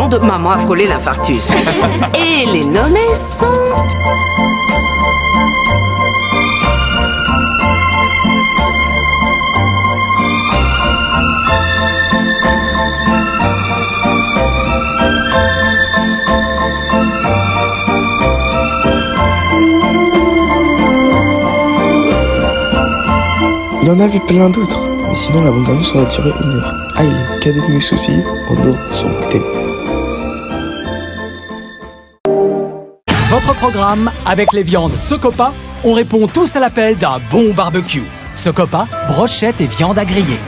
monde, maman a frôlé l'infarctus. Et les nommés sont... Il y en avait plein d'autres, mais sinon la bande-annonce va durer 1 heure. Allez, cadet de mes soucis, on ouvre sur Booktv. Votre programme, avec les viandes Socopa, on répond tous à l'appel d'un bon barbecue. Socopa, brochettes et viande à griller.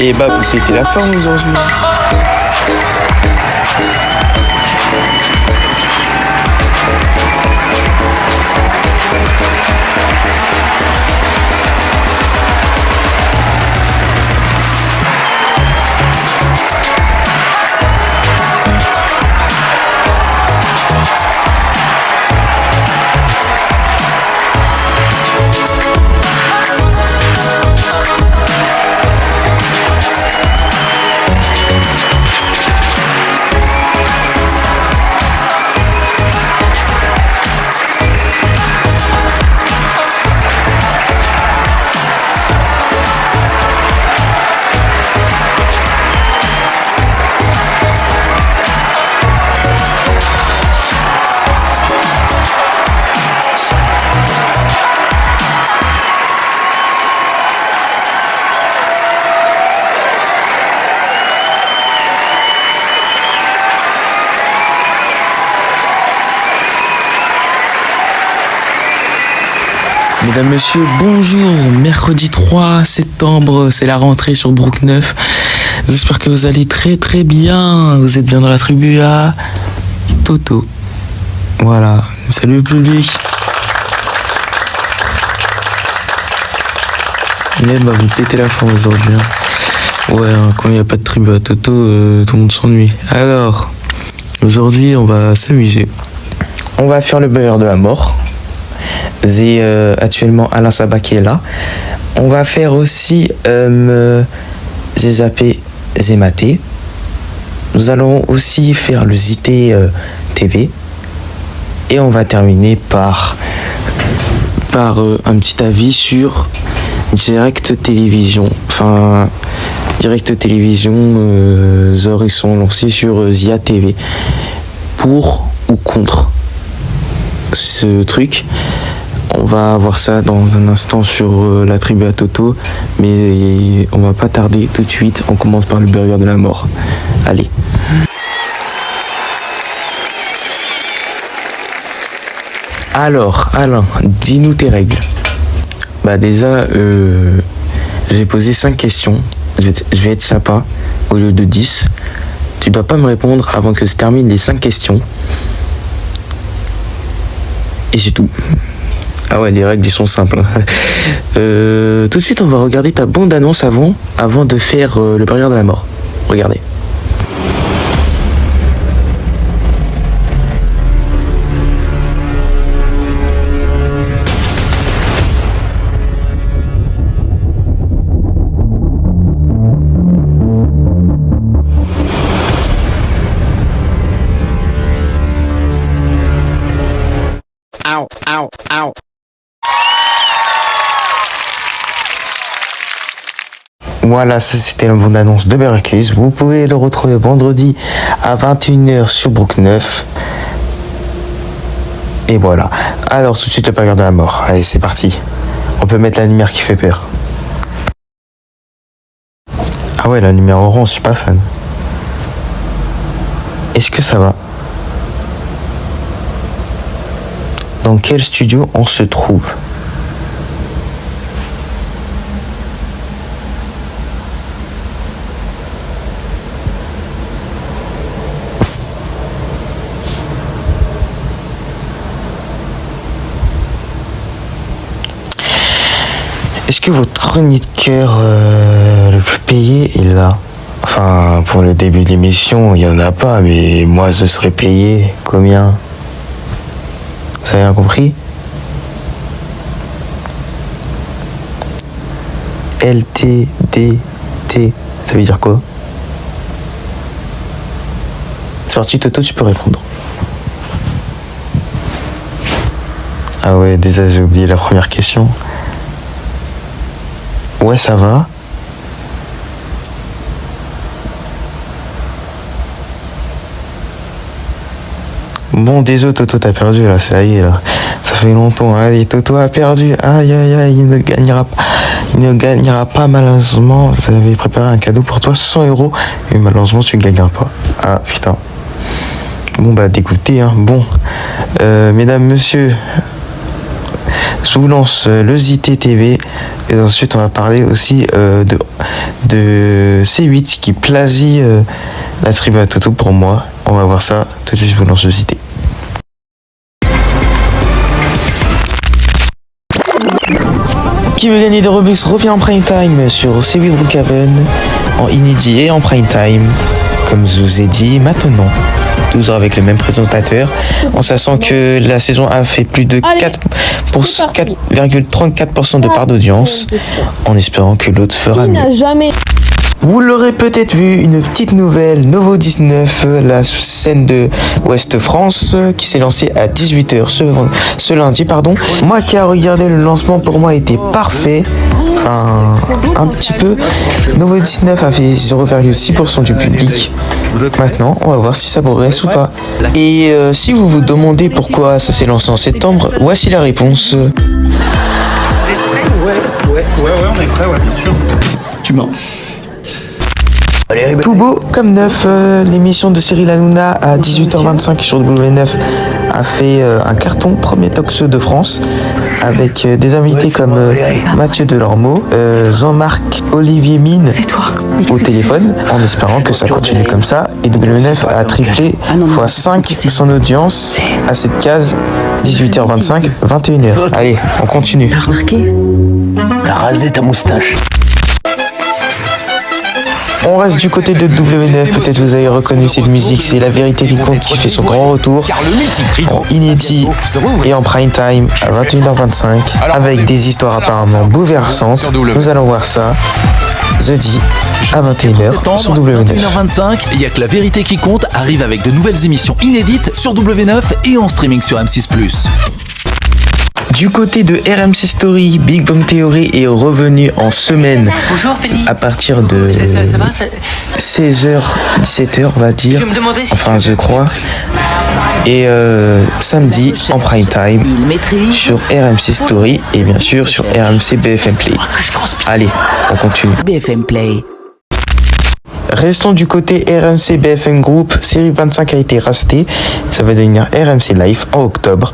Et bah vous fêtez la fin aujourd'hui. Mesdames, Messieurs, bonjour. Mercredi 3 septembre, c'est la rentrée sur Brook 9. J'espère que vous allez très très bien. Vous êtes bien dans la tribu à Toto. Voilà, salut le public. Mais bah vous pétez la forme aujourd'hui. Ouais, quand il n'y a pas de tribu à Toto, tout le monde s'ennuie. Alors, aujourd'hui on va s'amuser. On va faire le beurre de la mort. J'ai actuellement Alain Sabat qui est là. On va faire aussi j'ai zappé, j'ai maté. Nous allons aussi faire le ZT TV. Et on va terminer par un petit avis sur Direct Télévision. Enfin, Direct Télévision, Zor, ils sont lancés sur Zia TV. Pour ou contre ce truc. On va voir ça dans un instant sur la tribu à Toto, mais on va pas tarder tout de suite. On commence par le burger de la mort. Allez. Alors, Alain, dis-nous tes règles. Bah déjà, j'ai posé 5 questions. Je vais être sympa au lieu de 10. Tu dois pas me répondre avant que je termine les 5 questions. Et c'est tout. Ah ouais, les règles, ils sont simples. Tout de suite, on va regarder ta bande-annonce avant de faire le burger de la mort. Regardez. Ow, ow, ow. Voilà, ça c'était la bande-annonce de Bercus. Vous pouvez le retrouver vendredi à 21h sur Brook 9. Et voilà. Alors tout de suite le burger de la mort. Allez, c'est parti. On peut mettre la lumière qui fait peur. Ah ouais, la lumière orange, je suis pas fan. Est-ce que ça va? Dans quel studio on se trouve? Est-ce que votre chroniqueur le plus payé est là? Enfin, pour le début de l'émission, il n'y en a pas, mais moi, je serais payé combien? Vous avez bien compris? LTDT, ça veut dire quoi? C'est parti, Toto, tu peux répondre. Ah ouais, déjà j'ai oublié la première question. Ouais, ça va. Bon, désolé, Toto, t'as perdu là, ça y est là. Ça fait longtemps. Allez, Toto a perdu. Aïe, aïe, aïe, il ne gagnera pas. Il ne gagnera pas, malheureusement. Vous avez préparé un cadeau pour toi, 100 €. Mais malheureusement, tu ne gagneras pas. Ah, putain. Bon, bah, dégoûté, hein. Bon. Mesdames, messieurs, je vous lance le JT TV. Et ensuite, on va parler aussi de C8 qui plagie la tribu à Toto pour moi. On va voir ça. Tout de suite, je vous lance le JT. Qui veut gagner des Robux revient en prime time sur C8 Brookhaven en inédit et en prime time. Comme je vous ai dit, maintenant, toujours avec le même présentateur, en sachant que la saison a fait plus de 4,34% de part d'audience, en espérant que l'autre fera mieux. Vous l'aurez peut-être vu, une petite nouvelle, Novo 19, la scène de Ouest France, qui s'est lancée à 18h ce lundi, pardon. Moi qui a regardé le lancement, pour moi, était parfait. Enfin, un petit peu. Novo 19 a fait 0,6% du public. Maintenant, on va voir si ça progresse ou pas. Et si vous vous demandez pourquoi ça s'est lancé en septembre, voici la réponse. Ouais, on est prêt, ouais, bien sûr. Tu mens. Tout beau comme neuf, l'émission de Cyril Hanouna à 18h25 sur W9 a fait un carton, premier talk show de France, avec des invités comme Mathieu Delormeau, Jean-Marc Olivier Mine au téléphone, en espérant que ça continue comme ça. Et W9 a triplé x5 son audience à cette case, 18h25, 21h. Allez, on continue. T'as remarqué? T'as rasé ta moustache. On reste du côté de W9, peut-être vous avez reconnu cette musique, c'est La Vérité qui compte qui fait son grand retour en inédit et en prime time à 21h25 avec des histoires apparemment bouleversantes. Nous allons voir ça jeudi à 21h sur W9. 21h25, il n'y a que La Vérité qui compte arrive avec de nouvelles émissions inédites sur W9 et en streaming sur M6+. Du côté de RMC Story, Big Bang Theory est revenu en semaine. Bonjour Penny. À partir de Ça va, 16h, 17h on va dire, Je me demandais si enfin je crois, et samedi en prime time sur RMC Story et bien sûr sur RMC BFM Play. Allez, on continue. BFM Play. Restons du côté RMC BFM Group. Série 25 a été rachetée. Ça va devenir RMC Live en octobre,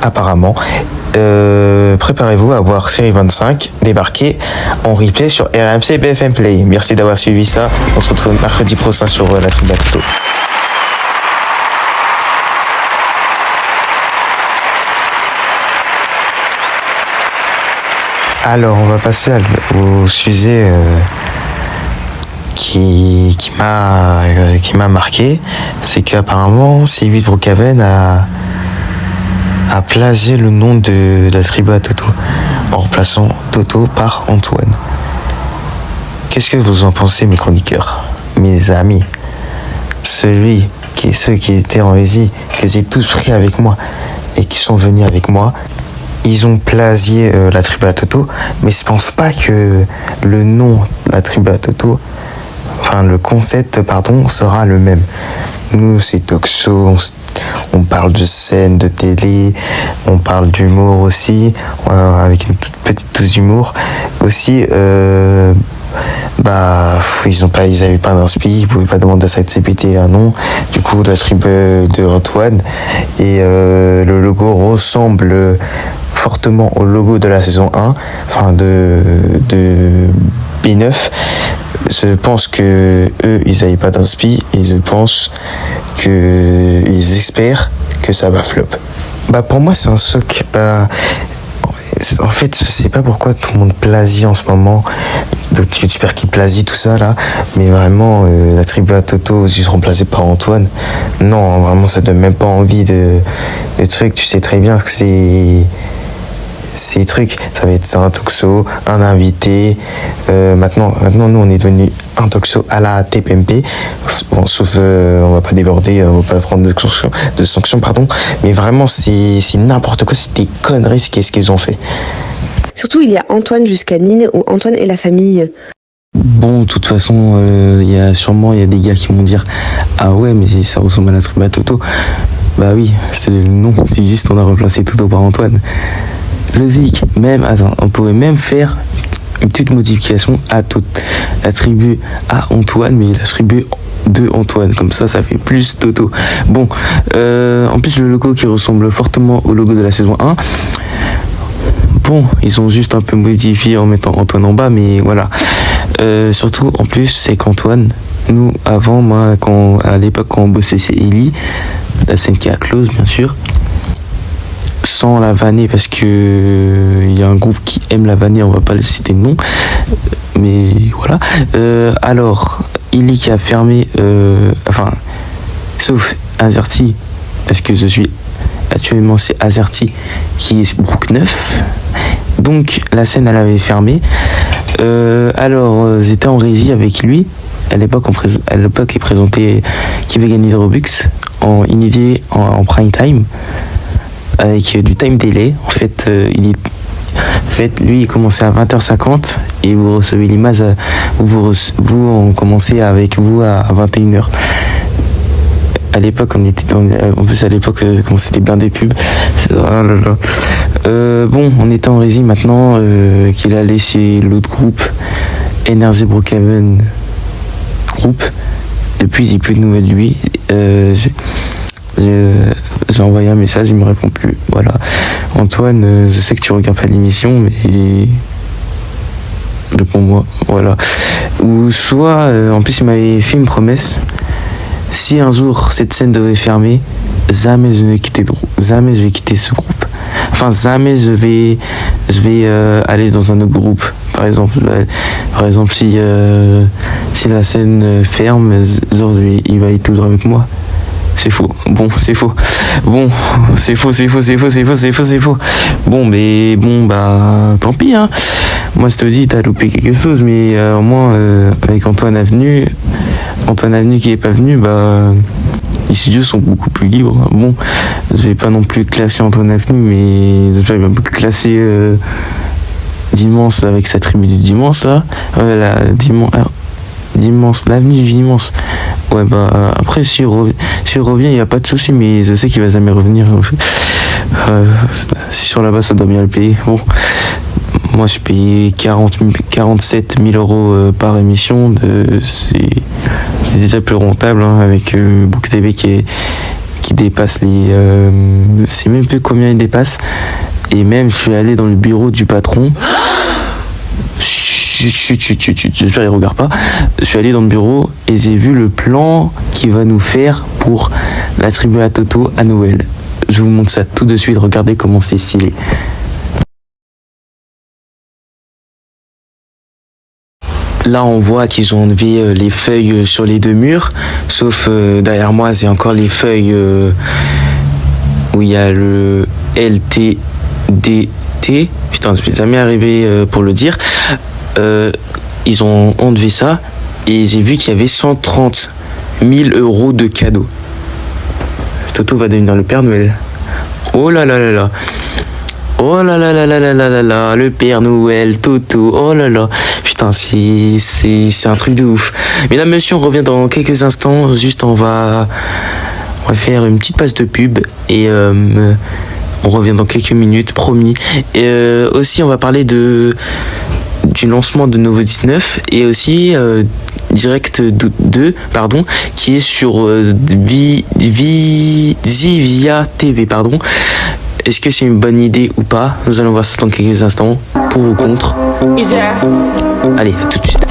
apparemment. Préparez-vous à voir Série 25 débarquer en replay sur RMC BFM Play. Merci d'avoir suivi ça. On se retrouve mercredi prochain sur la Tribu à Toto. Alors, on va passer au sujet qui m'a marqué, c'est qu'apparemment C8 Brookhaven a plagié le nom de la tribu à Toto en remplaçant Toto par Antoine. Qu'est-ce que vous en pensez, mes chroniqueurs, mes amis, ceux qui étaient en régie, que j'ai tous pris avec moi et qui sont venus avec moi? Ils ont plagié la tribu à Toto, mais je pense pas que le nom la tribu à Toto, enfin le concept pardon, sera le même. Nous c'est talk show, on parle de scène, de télé, on parle d'humour aussi, avec une toute petite touche d'humour. Aussi, ils avaient pas d'inspi, ils pouvaient pas demander à ChatGPT un nom. Du coup, la tribu de Antoine et le logo ressemble fortement au logo de la saison 1, enfin de B9. Je pense que eux, ils n'avaient pas d'inspi et je pense qu'ils espèrent que ça va flop. Pour moi, c'est un choc. En fait, je sais pas pourquoi tout le monde plasie en ce moment. D'autres youtubeurs qui plasient tout ça là. Mais vraiment, la tribu à Toto, ils seront remplacés par Antoine. Non, vraiment, ça donne même pas envie de trucs. Tu sais très bien que ces trucs, ça va être un talk-show, un invité. Maintenant, nous, on est devenu un talk-show à la TPMP. Bon, sauf, on va pas déborder, on va pas prendre de sanctions, pardon. Mais vraiment, c'est n'importe quoi, c'est des conneries, qu'est-ce qu'ils ont fait. Surtout, il y a Antoine jusqu'à Nîmes, où Antoine et la famille. Bon, de toute façon, il y a des gars qui vont dire ah ouais, mais ça ressemble à la tribu à Toto. Bah oui, non, c'est juste on a remplacé Toto par Antoine. Logique, même, attends, on pourrait même faire une petite modification à la tribu à Antoine, mais la tribu de Antoine, comme ça fait plus Toto. Bon, en plus le logo qui ressemble fortement au logo de la saison 1. Bon, ils ont juste un peu modifié en mettant Antoine en bas, mais voilà. Surtout, en plus, c'est qu'Antoine, nous, avant, moi, à l'époque, quand on bossait chez Ellie, la scène qui a close, bien sûr, sans la vanner, parce que il y a un groupe qui aime la vanner, on va pas le citer de nom, mais voilà. Alors, Ellie qui a fermé, sauf Azerty, parce que je suis actuellement, c'est Azerty qui est Brook 9. Donc la scène elle avait fermé. Alors j'étais en régie avec lui. À l'époque il présentait qui veut gagner des Robux en inédit en prime time avec du time delay. En fait, lui il commençait à 20h50 et vous recevez l'image. Vous on commençait avec vous à 21h. À l'époque, on était en plus à l'époque, comment c'était blindé pub. Bon, on était en régie maintenant qu'il a laissé l'autre groupe, NRG Brookhaven Group. Depuis, j'ai plus de nouvelles de lui. J'ai envoyé un message, il me répond plus. Voilà. Antoine, je sais que tu regardes pas l'émission, mais réponds-moi. Voilà. Ou soit, en plus, il m'avait fait une promesse. Si un jour cette scène devait fermer, jamais je vais quitter ce groupe. Enfin, jamais je vais aller dans un autre groupe. Par exemple, si la scène ferme, aujourd'hui, il va être toujours avec moi. C'est faux. Bon, c'est faux. Bon, c'est faux. Bon, mais bon, bah, tant pis, hein. Moi, je te dis, t'as loupé quelque chose, mais au moins, avec Antoine Avenue qui est pas venu, bah, les studios sont beaucoup plus libres. Bon, je vais pas non plus classer Antoine Avenue, mais je vais classer Dimanche avec sa tribu du Dimanche, là. Dimanche, l'avenue du Dimanche. Ouais, bah, après, s'il revient, il n'y a pas de souci, mais je sais qu'il va jamais revenir. Si sur la base, ça doit bien le payer. Bon. Moi, je paye 47 000 euros par émission. C'est déjà plus rentable, hein, avec Book TV qui dépasse les... c'est même plus combien il dépasse. Et même, je suis allé dans le bureau du patron. J'espère qu'il regarde pas. Je suis allé dans le bureau et j'ai vu le plan qu'il va nous faire pour la tribu à Toto à Noël. Je vous montre ça tout de suite. Regardez comment c'est stylé. Là, on voit qu'ils ont enlevé les feuilles sur les deux murs, sauf derrière moi, j'ai encore les feuilles où il y a le LTDT. Putain, je vais jamais arriver pour le dire. Ils ont enlevé ça et j'ai vu qu'il y avait 130 000 euros de cadeaux. Toto va devenir le Père Noël. Oh là là là là. Oh là là là là là là là là, le Père Noël, Toto, oh là là. Putain, c'est un truc de ouf. Mesdames, messieurs, on revient dans quelques instants. Juste, on va faire une petite page de pub et on revient dans quelques minutes, promis. Et aussi, on va parler du lancement de Novo 19 et aussi Direct 2, pardon, qui est sur Zivia TV, pardon. Est-ce que c'est une bonne idée ou pas? Nous allons voir ça dans quelques instants, pour ou contre. Allez, à tout de suite.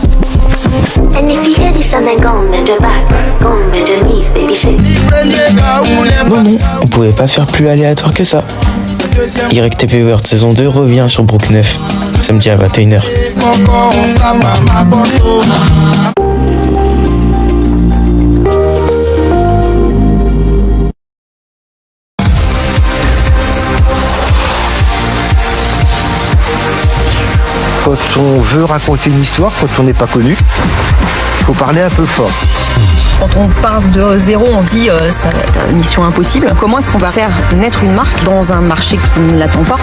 Non, on pouvait pas faire plus aléatoire que ça. Direct TV World saison 2 revient sur Brook 9, samedi à 21h. Quand on veut raconter une histoire, quand on n'est pas connu, il faut parler un peu fort. Quand on part de zéro, on se dit ça va être mission impossible. Comment est-ce qu'on va faire naître une marque dans un marché qui ne l'attend pas ?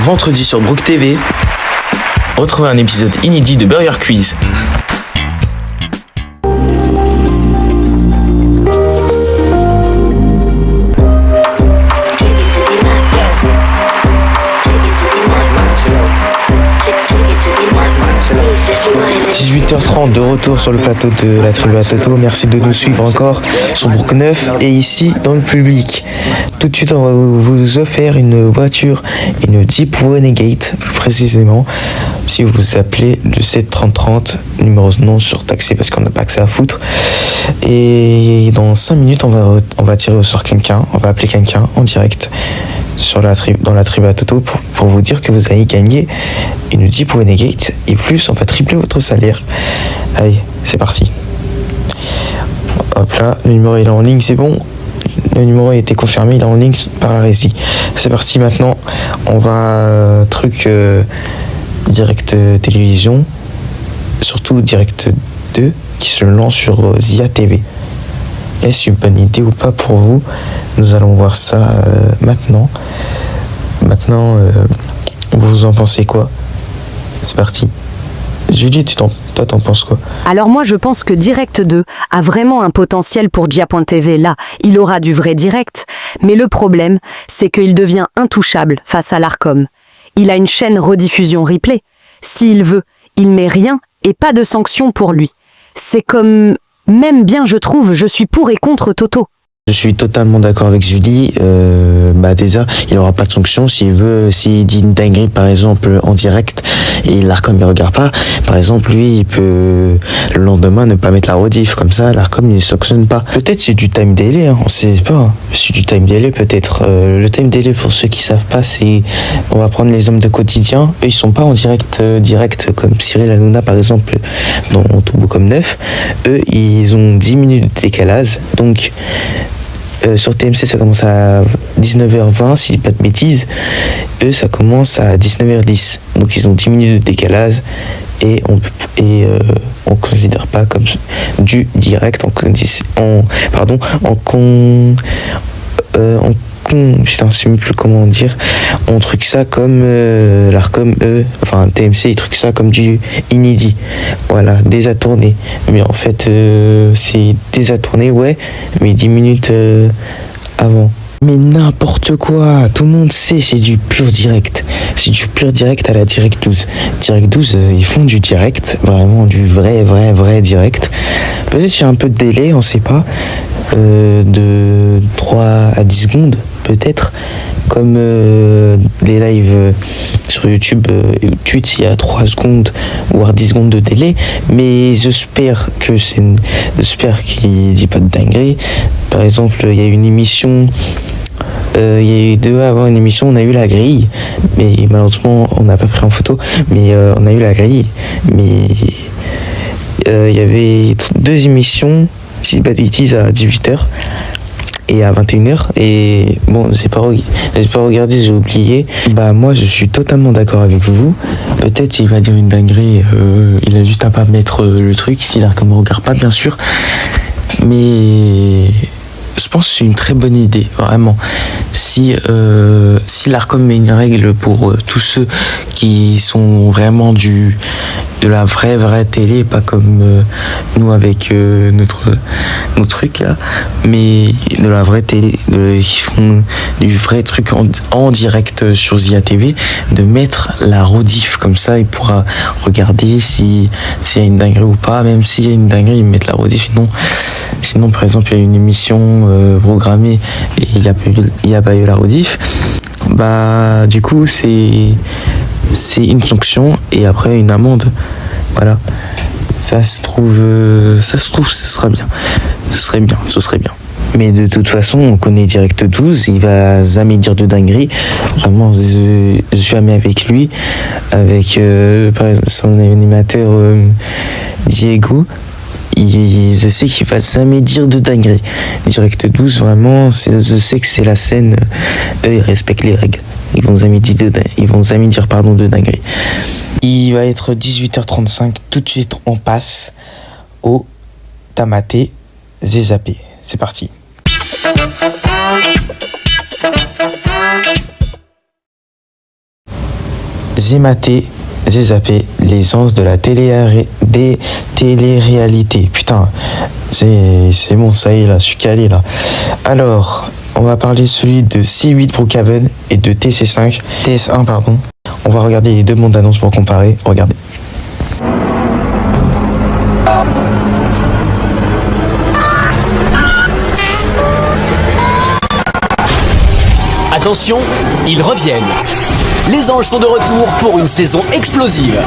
Vendredi sur Brook TV, retrouvez un épisode inédit de Burger Quiz. « 18h30 de retour sur le plateau de la Tribu à Toto. Merci de nous suivre encore sur Brook 9 et ici dans le public. Tout de suite, on va vous offrir une voiture, une Jeep Renegade plus précisément. Si vous appelez le 73030, numéro non surtaxé parce qu'on n'a pas accès à foutre. Et dans 5 minutes, on va tirer au sort quelqu'un. On va appeler quelqu'un en direct dans la Tribu à Toto pour vous dire que vous avez gagné une Jeep Renegade et plus on va tripler votre salaire. Allez, c'est parti. Hop là, le numéro il est en ligne, c'est bon. Le numéro a été confirmé, il est en ligne par la régie. C'est parti maintenant, on va direct télévision, surtout direct 2 qui se lance sur Zia TV. Est-ce une bonne idée ou pas pour vous? Nous allons voir ça maintenant. Maintenant, vous en pensez quoi? C'est parti. Julie, toi, t'en penses quoi? Alors moi, je pense que Direct 2 a vraiment un potentiel pour Dia.tv. Là, il aura du vrai direct. Mais le problème, c'est qu'il devient intouchable face à l'Arcom. Il a une chaîne rediffusion replay. S'il veut, il met rien et pas de sanction pour lui. C'est comme... Même bien, je trouve, je suis pour et contre Toto. Je suis totalement d'accord avec Julie. Déjà, il n'aura pas de sanction s'il dit une dinguerie par exemple en direct et l'Arcom ne regarde pas. Par exemple, lui, il peut le lendemain ne pas mettre la rediff comme ça. L'Arcom ne sanctionne pas. Peut-être c'est du time delay, on sait pas. C'est du time delay peut-être. Le time delay pour ceux qui savent pas, c'est on va prendre les hommes de quotidien. Eux, ils sont pas en direct comme Cyril Hanouna par exemple dans Tout Beau Comme Neuf. Eux, ils ont 10 minutes de décalage. Donc sur TMC, ça commence à 19h20, si je dis pas de bêtises. Eux, ça commence à 19h10. Donc, ils ont 10 minutes de décalage et on considère pas comme du direct. Putain, je sais même plus comment dire. On truc ça comme l'Arcom, TMC, ils truc ça comme du inédit. Voilà, déjà tourné. Mais en fait, c'est déjà tourné, ouais, mais 10 minutes avant. Mais n'importe quoi, tout le monde sait, c'est du pur direct. C'est du pur direct à la Direct 12. Direct 12, ils font du direct, vraiment du vrai direct. Peut-être qu'il y a un peu de délai, on sait pas, de 3 à 10 secondes, peut-être. Comme les lives sur YouTube et Twitch, il y a 3 secondes, voire 10 secondes de délai. Mais j'espère qu'il dit pas de dinguerie. Par exemple, il y a une émission... il y a eu 2 avant une émission, on a eu la grille, mais malheureusement on n'a pas pris en photo, mais on a eu la grille, mais il y avait 2 émissions, si je dis pas de bêtises, à 18h et à 21h, et bon, j'ai pas regardé, j'ai oublié. Moi je suis totalement d'accord avec vous, peut-être il va dire une dinguerie, il a juste à pas mettre le truc, si l'Arcom ne regarde pas bien sûr, mais... Je pense que c'est une très bonne idée, vraiment. Si l'Arcom met une règle pour tous ceux qui sont vraiment de la vraie télé, pas comme nous avec nos trucs là, mais de la vraie télé, qui font du vrai truc en direct sur Zia TV, de mettre la rediff comme ça, il pourra regarder s'il y a une dinguerie ou pas. Même s'il y a une dinguerie, ils mettent la rediff. Sinon par exemple, il y a une émission programmée et il n'y a pas eu la rediff, bah du coup c'est une sanction et après une amende. Voilà. Ça se trouve, ce serait bien. Ce serait bien. Mais de toute façon, on connaît Direct 12, il va jamais dire de dinguerie. Vraiment, jamais avec lui. Avec par exemple, son animateur Diego. Je sais qu'il va jamais dire de dinguerie. Direct 12, vraiment, je sais que c'est la scène. Eux, ils respectent les règles. Ils vont jamais dire de dinguerie. Il va être 18h35. Tout de suite, on passe au Tamaté Zézapé. C'est parti. Zématé, Zézapé, les anges de la télé-réalité. Putain, c'est bon, ça y est, là, je suis calé, là. Alors, on va parler celui de C8 Brookhaven et de TS1, pardon. On va regarder les deux bandes d'annonces pour comparer. Regardez. Attention, ils reviennent. Les anges sont de retour pour une saison explosive.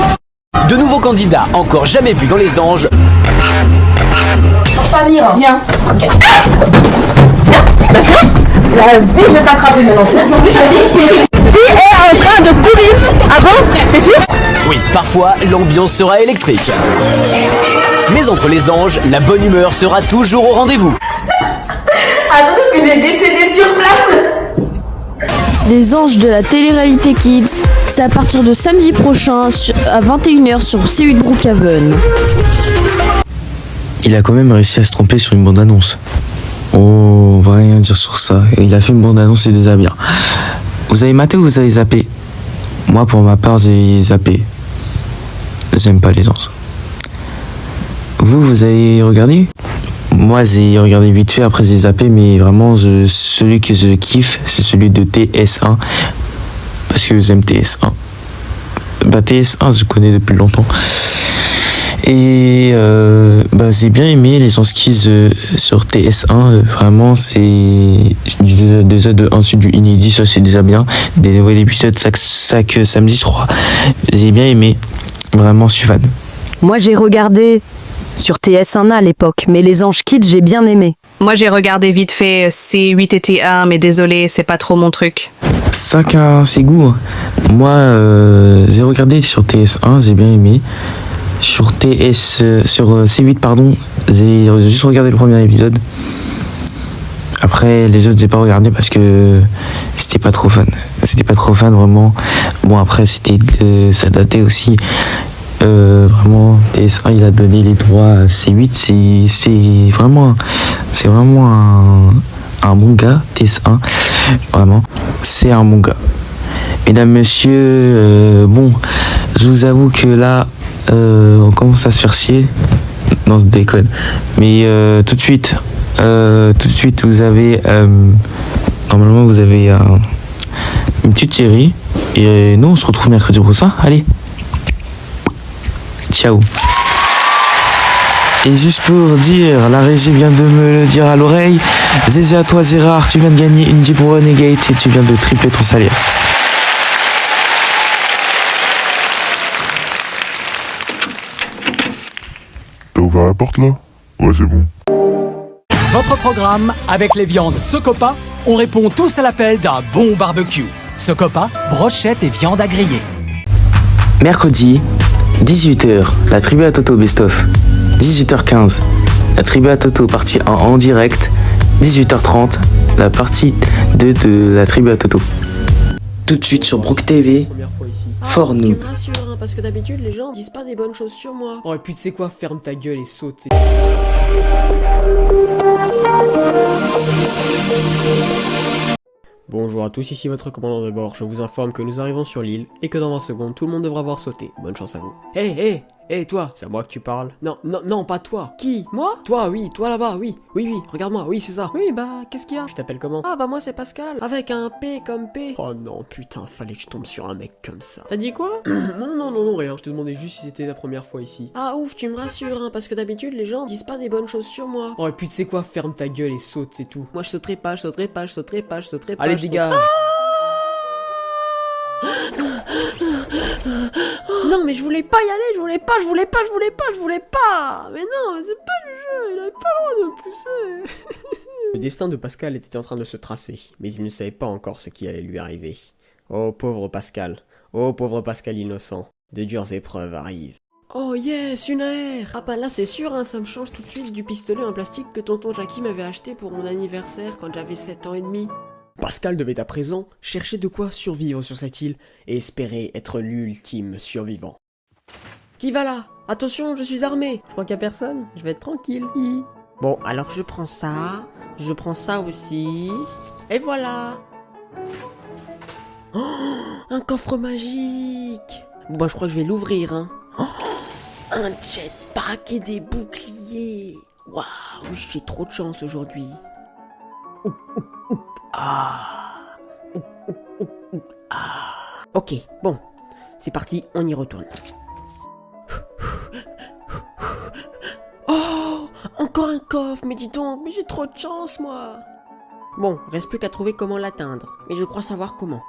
De nouveaux candidats encore jamais vus dans les anges. Pas venir. Viens. Ok. Viens. Bah viens. La vie, je vais t'attraper maintenant. Aujourd'hui, je me dis, tu es en train de courir. Ah bon? T'es sûr? Oui, parfois, l'ambiance sera électrique. Mais entre les anges, la bonne humeur sera toujours au rendez-vous. Attends, parce que j'ai décédé sur place. Les anges de la télé-réalité Kids, c'est à partir de samedi prochain à 21h sur C8 Brookhaven. Il a quand même réussi à se tromper sur une bande-annonce. Oh, on va rien dire sur ça. Il a fait une bande-annonce et déjà bien. Vous avez maté ou vous avez zappé? Moi, pour ma part, j'ai zappé. J'aime pas les anges. Vous avez regardé? Moi, j'ai regardé vite fait, après j'ai zappé, mais vraiment, celui que je kiffe, c'est celui de TS1. Parce que j'aime TS1. Bah, TS1, je connais depuis longtemps. Et j'ai bien aimé les skis sur TS1. Vraiment, c'est déjà ensuite du inédit, ça c'est déjà bien. Des nouveaux épisodes chaque samedi, je crois. J'ai bien aimé. Vraiment, je suis fan. Moi, j'ai regardé sur TS1 à l'époque, mais les Anges Kids, j'ai bien aimé. Moi, j'ai regardé vite fait C8 et T1, mais désolé, c'est pas trop mon truc. Chacun ses goûts. Moi, j'ai regardé sur TS1, j'ai bien aimé. Sur C8, pardon, j'ai juste regardé le premier épisode. Après, les autres, j'ai pas regardé parce que c'était pas trop fan. C'était pas trop fan, vraiment. Bon, après, ça datait aussi. Vraiment, TS1, il a donné les droits à C8. C'est vraiment un bon gars, TS1. Vraiment, c'est un bon gars. Mesdames, messieurs, bon, je vous avoue que là, on commence à se faire chier. Non, c'est déconne. Mais tout de suite, vous avez normalement vous avez une petite série. Et nous, on se retrouve mercredi prochain. Allez, ciao. Et juste pour dire, la régie vient de me le dire à l'oreille. Zézé, à toi Zérard, tu viens de gagner une Jeep Renegade et tu viens de tripler ton salaire. T'as ouvert la porte là? Ouais, c'est bon. Votre programme, avec les viandes Socopa, on répond tous à l'appel d'un bon barbecue. Socopa, brochette et viande à griller. Mercredi, 18h, la tribu à Toto best-of. 18h15, la tribu à Toto partie 1 en direct. 18h30, la partie 2 de la tribu à Toto. Tout de suite sur Brook TV, fort noob. Parce que d'habitude les gens disent pas des bonnes choses sur moi. Oh et puis tu sais quoi, ferme ta gueule et saute. Bonjour à tous, ici votre commandant de bord. Je vous informe que nous arrivons sur l'île et que dans 20 secondes tout le monde devra avoir sauté. Bonne chance à vous. Hé, Hé, toi, c'est à moi que tu parles. Non, non, non, pas toi. Qui? Moi? Toi, oui, toi là-bas, oui. Oui, regarde-moi, oui, c'est ça. Oui, bah, qu'est-ce qu'il y a? Tu t'appelles comment? Ah, bah, moi, c'est Pascal. Avec un P comme P. Oh non, putain, fallait que je tombe sur un mec comme ça. T'as dit quoi? Non, rien. Je te demandais juste si c'était la première fois ici. Ah, ouf, tu me rassures, hein, parce que d'habitude, les gens disent pas des bonnes choses sur moi. Oh, et puis tu sais quoi, ferme ta gueule et saute, c'est tout. Moi, je sauterai pas. Allez, dégage. Non mais je voulais pas y aller, je voulais pas. Mais non, mais c'est pas du jeu, il avait pas le droit de me pousser. Le destin de Pascal était en train de se tracer, mais il ne savait pas encore ce qui allait lui arriver. Oh pauvre Pascal innocent, de dures épreuves arrivent. Oh yes, une AR. Ah bah là c'est sûr, hein, ça me change tout de suite du pistolet en plastique que tonton Jackie m'avait acheté pour mon anniversaire quand j'avais 7 ans et demi. Pascal devait à présent chercher de quoi survivre sur cette île et espérer être l'ultime survivant. Qui va là? Attention, je suis armé. Je crois qu'il y a personne, je vais être tranquille. Bon, alors je prends ça aussi, et voilà. Oh, un coffre magique. Bon bah je crois que je vais l'ouvrir, hein. Oh, un jetpack et des boucliers. Waouh, j'ai trop de chance aujourd'hui. Ok, bon, c'est parti, on y retourne. Oh, encore un coffre, mais dis donc, mais j'ai trop de chance, moi. Bon, reste plus qu'à trouver comment l'atteindre, mais je crois savoir comment.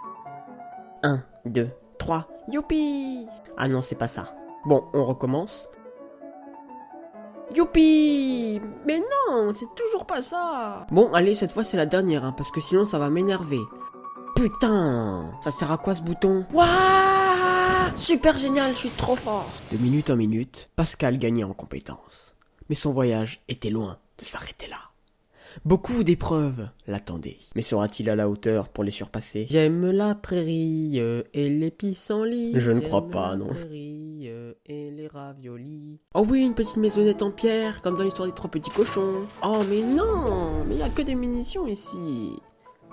1, 2, 3, youpi! Ah non, c'est pas ça. Bon, on recommence. Youpi! Mais non, c'est toujours pas ça. Bon, allez, cette fois c'est la dernière, hein, parce que sinon ça va m'énerver. Putain! Ça sert à quoi ce bouton? Waouh! Super génial, je suis trop fort! De minute en minute, Pascal gagnait en compétences. Mais son voyage était loin de s'arrêter là. Beaucoup d'épreuves l'attendaient. Mais sera-t-il à la hauteur pour les surpasser? J'aime la prairie et les pissenlits. Je ne crois pas, non. La prairie et les raviolis. Oh oui, une petite maisonnette en pierre, comme dans l'histoire des 3 petits cochons. Oh mais non, mais il y a que des munitions ici.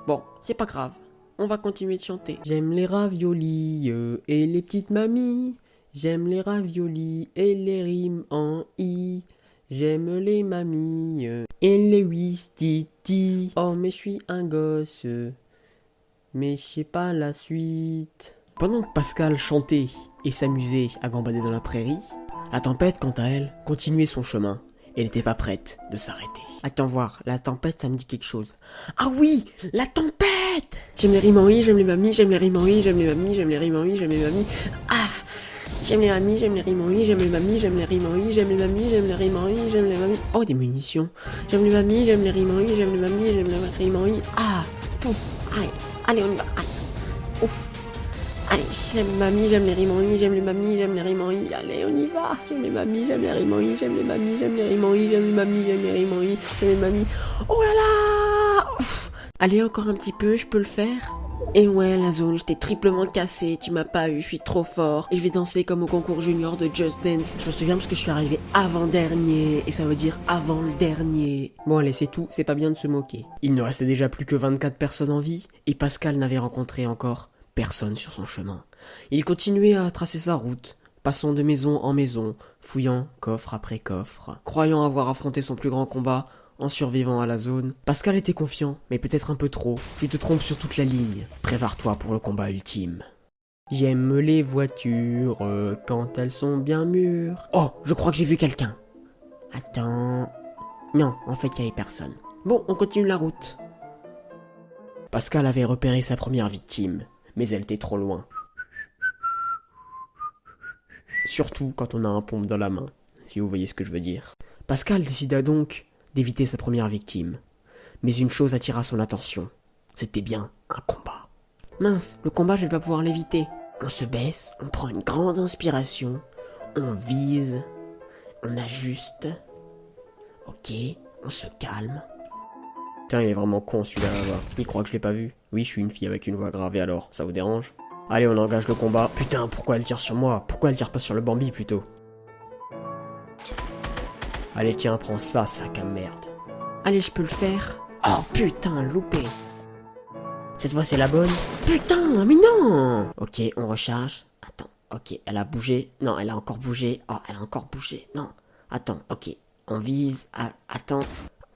Bon, c'est pas grave. On va continuer de chanter. J'aime les raviolis et les petites mamies. J'aime les raviolis et les rimes en i. J'aime les mamies et les ouistiti. Oh mais je suis un gosse, mais je sais pas la suite. Pendant que Pascal chantait et s'amusait à gambader dans la prairie, la tempête quant à elle continuait son chemin. Elle n'était pas prête de s'arrêter. Attends voir, la tempête ça me dit quelque chose. Ah oui, la tempête! J'aime les rimes en i, j'aime les mamies, j'aime les rimes en i, j'aime les mamies, j'aime les rimes en i, j'aime les mamies. Ah! J'aime les mamies, j'aime les rimes en i, j'aime les mamies, j'aime les rimes en i, j'aime les mamies, j'aime les rimes en i, j'aime les mamies. Oh, des munitions. J'aime les mamies, j'aime les rimes en i, j'aime les mamies, j'aime les rimes en i. Ah, pouf, allez, on y va. Allez. Ouf. Allez, j'aime les mamies, j'aime les rimes en i, j'aime les mamies, j'aime les rimes en i. Allez, on y va. J'aime les mamies, j'aime les rimes en i, j'aime les mamies, j'aime les rimes en i, j'aime les mamies, j'aime les rimes en i, j'aime les mamies. Oh là là. Ouf. Allez, encore un petit peu, je peux le faire? Et ouais, la zone, j'étais triplement cassé, tu m'as pas eu, je suis trop fort. Et je vais danser comme au concours junior de Just Dance. Je me souviens parce que je suis arrivé avant-dernier, et ça veut dire avant le dernier. Bon allez, c'est tout, c'est pas bien de se moquer. Il ne restait déjà plus que 24 personnes en vie, et Pascal n'avait rencontré encore personne sur son chemin. Il continuait à tracer sa route, passant de maison en maison, fouillant coffre après coffre, croyant avoir affronté son plus grand combat, en survivant à la zone. Pascal était confiant, mais peut-être un peu trop. Tu te trompes sur toute la ligne. Prépare-toi pour le combat ultime. J'aime les voitures quand elles sont bien mûres. Oh, je crois que j'ai vu quelqu'un. Attends... Non, en fait, il n'y avait personne. Bon, on continue la route. Pascal avait repéré sa première victime, mais elle était trop loin. Surtout quand on a un pompe dans la main, si vous voyez ce que je veux dire. Pascal décida donc d'éviter sa première victime. Mais une chose attira son attention. C'était bien un combat. Mince, le combat je vais pas pouvoir l'éviter. On se baisse, on prend une grande inspiration, on vise, on ajuste. Ok, on se calme. Putain, il est vraiment con celui-là là-bas. Il croit que je l'ai pas vu. Oui, je suis une fille avec une voix gravée alors, ça vous dérange? Allez, on engage le combat. Putain, pourquoi elle tire sur moi? Pourquoi elle tire pas sur le Bambi plutôt? Allez, tiens, prends ça, sac à merde. Allez, je peux le faire. Oh putain, loupé. Cette fois, c'est la bonne. Putain, mais non. Ok, on recharge. Attends, ok, elle a bougé. Non, elle a encore bougé. Oh, elle a encore bougé. Non, attends, ok. On vise. Attends.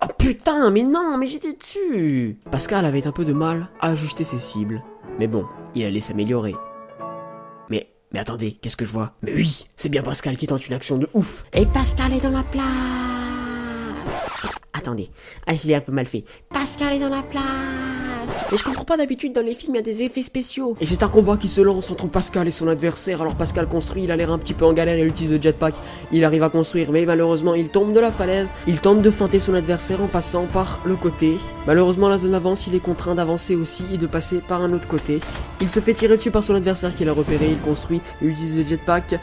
Oh putain, mais non, mais j'étais dessus. Pascal avait un peu de mal à ajuster ses cibles. Mais bon, il allait s'améliorer. Mais attendez, qu'est-ce que je vois? Mais oui, c'est bien Pascal qui tente une action de ouf. Et Pascal est dans la place. Attendez, je l'ai un peu mal fait. Pascal est dans la place. Mais je comprends pas, d'habitude dans les films il y a des effets spéciaux. Et c'est un combat qui se lance entre Pascal et son adversaire. Alors Pascal construit, il a l'air un petit peu en galère, il utilise le jetpack. Il arrive à construire, mais malheureusement il tombe de la falaise. Il tente de feinter son adversaire en passant par le côté. Malheureusement la zone avance, il est contraint d'avancer aussi et de passer par un autre côté. Il se fait tirer dessus par son adversaire qu'il a repéré, il construit, il utilise le jetpack.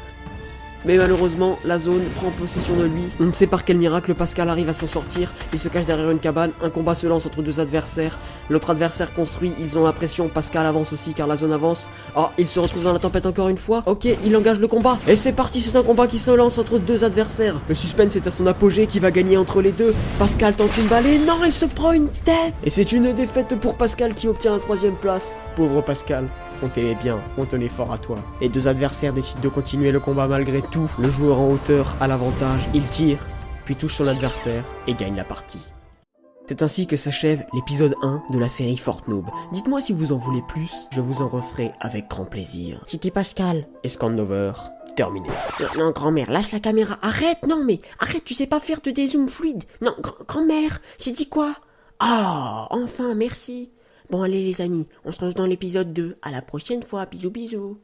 Mais malheureusement, la zone prend possession de lui. On ne sait par quel miracle Pascal arrive à s'en sortir. Il se cache derrière une cabane. Un combat se lance entre deux adversaires. L'autre adversaire construit. Ils ont la pression. Pascal avance aussi car la zone avance. Oh, il se retrouve dans la tempête encore une fois. Ok, il engage le combat. Et c'est parti, c'est un combat qui se lance entre deux adversaires. Le suspense est à son apogée. Qui va gagner entre les deux? Pascal tente une balle et non, il se prend une tête. Et c'est une défaite pour Pascal qui obtient la 3e place. Pauvre Pascal. On t'aimait bien, on tenait fort à toi. Les deux adversaires décident de continuer le combat malgré tout. Le joueur en hauteur a l'avantage, il tire, puis touche son adversaire et gagne la partie. C'est ainsi que s'achève l'épisode 1 de la série Fortnoob. Dites-moi si vous en voulez plus, je vous en referai avec grand plaisir. C'était Pascal, et Scandover, terminé. Non, grand-mère, lâche la caméra, arrête, non mais, arrête, tu sais pas faire de dézoom fluide. Non, grand-mère, j'ai dit quoi? Ah, enfin, merci. Bon allez les amis, on se retrouve dans l'épisode 2. À la prochaine fois, bisous bisous.